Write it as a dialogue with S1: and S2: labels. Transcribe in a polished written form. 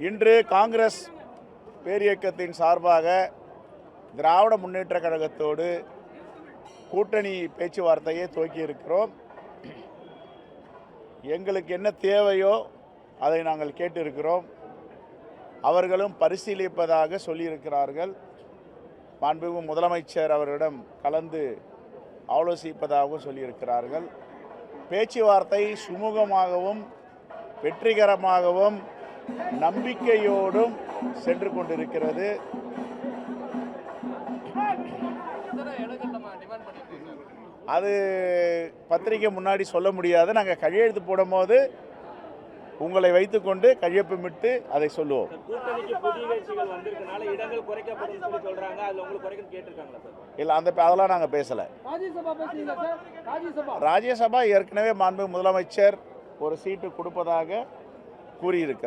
S1: இன்று காங்கிரஸ் பேரியக்கத்தின் சார்பாக திராவிட முன்னேற்ற கழகத்தோடு கூட்டணி பேச்சுவார்த்தையை துவக்கியிருக்கிறோம். எங்களுக்கு என்ன தேவையோ அதை நாங்கள் கேட்டிருக்கிறோம். அவர்களும் பரிசீலிப்பதாக சொல்லியிருக்கிறார்கள். மாண்புமிகு முதலமைச்சர் அவரிடம் கலந்து ஆலோசிப்பதாகவும் சொல்லியிருக்கிறார்கள். பேச்சுவார்த்தை சுமூகமாகவும் வெற்றிகரமாகவும் நம்பிக்கையோடும் சென்று கொண்டிருக்கிறது. அது பத்திரிகை முன்னாடி சொல்ல முடியாது. நாங்கள் கையெழுத்து போடும்போது உங்களை வைத்துக்கொண்டு கையொப்பமிட்டு அதை சொல்லுவோம். இல்லை, அதெல்லாம் நாங்கள் பேசலை. ராஜ்யசபா ஏற்கனவே மாண்பு முதலமைச்சர் ஒரு சீட்டு கொடுப்பதாக கூறியிருக்கிறார்.